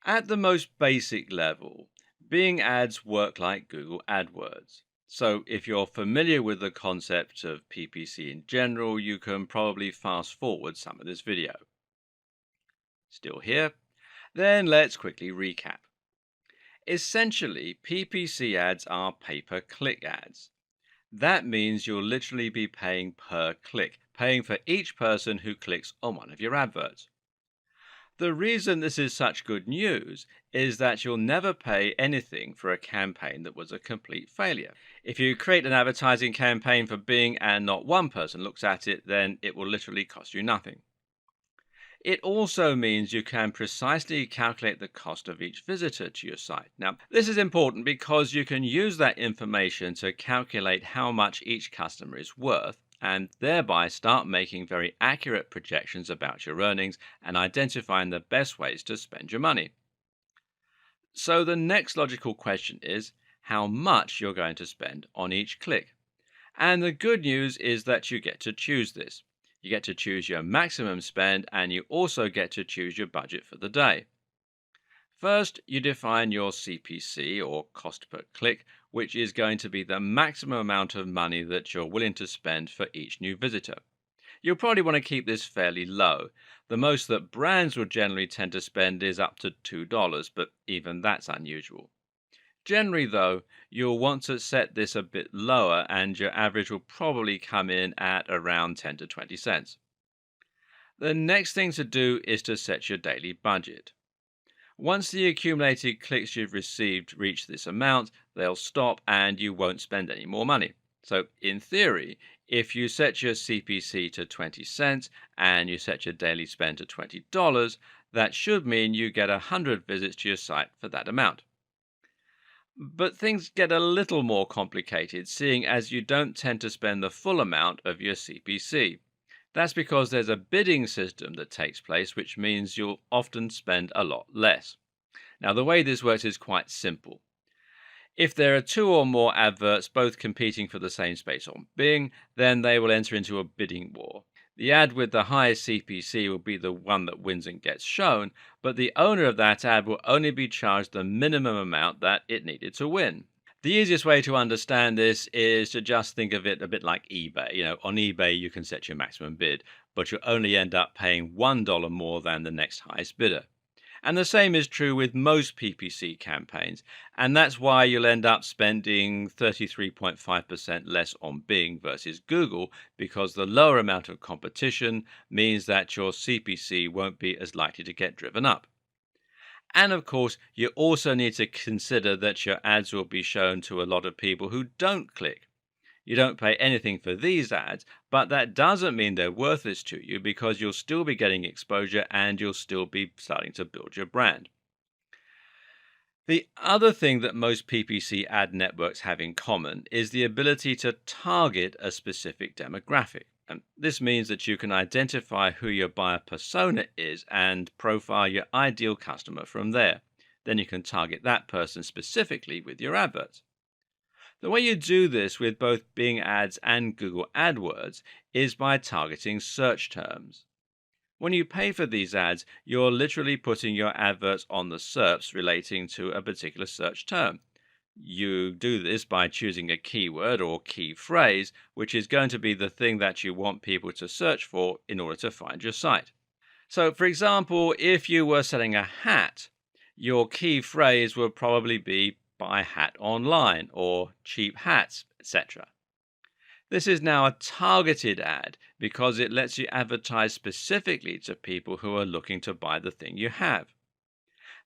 At the most basic level, Bing ads work like Google AdWords. So, if you're familiar with the concept of PPC in general, you can probably fast forward some of this video. Still here? Then let's quickly recap. Essentially, PPC ads are pay-per-click ads. That means you'll literally be paying per click, paying for each person who clicks on one of your adverts. The reason this is such good news is that you'll never pay anything for a campaign that was a complete failure. If you create an advertising campaign for Bing and not one person looks at it, then it will literally cost you nothing. It also means you can precisely calculate the cost of each visitor to your site. Now, this is important because you can use that information to calculate how much each customer is worth and thereby start making very accurate projections about your earnings and identifying the best ways to spend your money. So, the next logical question is how much you're going to spend on each click. And the good news is that you get to choose this. You get to choose your maximum spend and you also get to choose your budget for the day. First, you define your CPC or cost per click, which is going to be the maximum amount of money that you're willing to spend for each new visitor. You'll probably want to keep this fairly low. The most that brands will generally tend to spend is up to $2, but even that's unusual. Generally, though, you'll want to set this a bit lower and your average will probably come in at around 10 to 20 cents. The next thing to do is to set your daily budget. Once the accumulated clicks you've received reach this amount, they'll stop and you won't spend any more money. So, in theory, if you set your CPC to 20 cents and you set your daily spend to $20, that should mean you get 100 visits to your site for that amount. But things get a little more complicated, seeing as you don't tend to spend the full amount of your CPC. That's because there's a bidding system that takes place, which means you'll often spend a lot less. Now, the way this works is quite simple. If there are two or more adverts both competing for the same space on Bing, then they will enter into a bidding war. The ad with the highest CPC will be the one that wins and gets shown, but the owner of that ad will only be charged the minimum amount that it needed to win. The easiest way to understand this is to just think of it a bit like eBay. On eBay, you can set your maximum bid, but you'll only end up paying $1 more than the next highest bidder. And the same is true with most PPC campaigns. And that's why you'll end up spending 33.5% less on Bing versus Google, because the lower amount of competition means that your CPC won't be as likely to get driven up. And of course, you also need to consider that your ads will be shown to a lot of people who don't click. You don't pay anything for these ads, but that doesn't mean they're worthless to you because you'll still be getting exposure and you'll still be starting to build your brand. The other thing that most PPC ad networks have in common is the ability to target a specific demographic. And this means that you can identify who your buyer persona is and profile your ideal customer from there. Then you can target that person specifically with your adverts. The way you do this with both Bing ads and Google AdWords is by targeting search terms. When you pay for these ads, you're literally putting your adverts on the SERPs relating to a particular search term. You do this by choosing a keyword or key phrase, which is going to be the thing that you want people to search for in order to find your site. So, for example, if you were selling a hat, your key phrase would probably be buy hat online or cheap hats, etc. This is now a targeted ad because it lets you advertise specifically to people who are looking to buy the thing you have.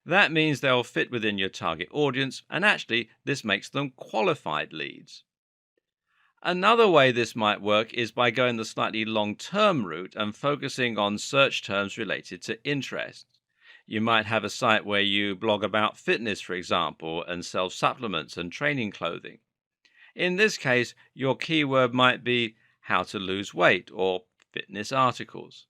That means they'll fit within your target audience, and actually, this makes them qualified leads. Another way this might work is by going the slightly long-term route and focusing on search terms related to interests. You might have a site where you blog about fitness, for example, and sell supplements and training clothing. In this case, your keyword might be how to lose weight or fitness articles.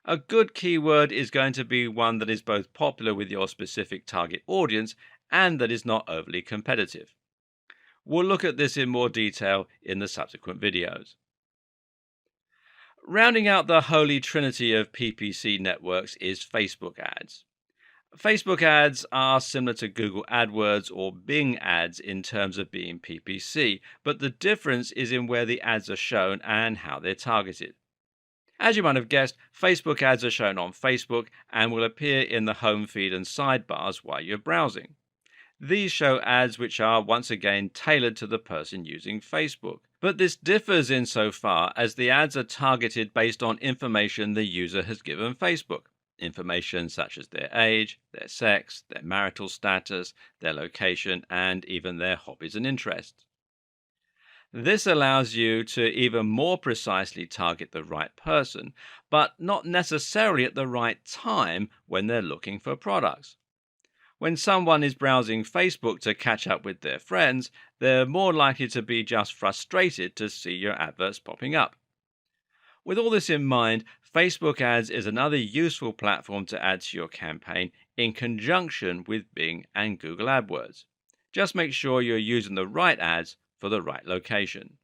A good keyword is going to be one that is both popular with your specific target audience and that is not overly competitive. We'll look at this in more detail in the subsequent videos. Rounding out the holy trinity of PPC networks is Facebook ads. Facebook ads are similar to Google AdWords or Bing ads in terms of being PPC, but the difference is in where the ads are shown and how they're targeted. As you might have guessed, Facebook ads are shown on Facebook and will appear in the home feed and sidebars while you're browsing. These show ads which are once again tailored to the person using Facebook. But this differs insofar as the ads are targeted based on information the user has given Facebook. Information such as their age, their sex, their marital status, their location, and even their hobbies and interests. This allows you to even more precisely target the right person, but not necessarily at the right time when they're looking for products. When someone is browsing Facebook to catch up with their friends, they're more likely to be just frustrated to see your adverts popping up. With all this in mind, Facebook ads is another useful platform to add to your campaign in conjunction with Bing and Google AdWords. Just make sure you're using the right ads for the right location.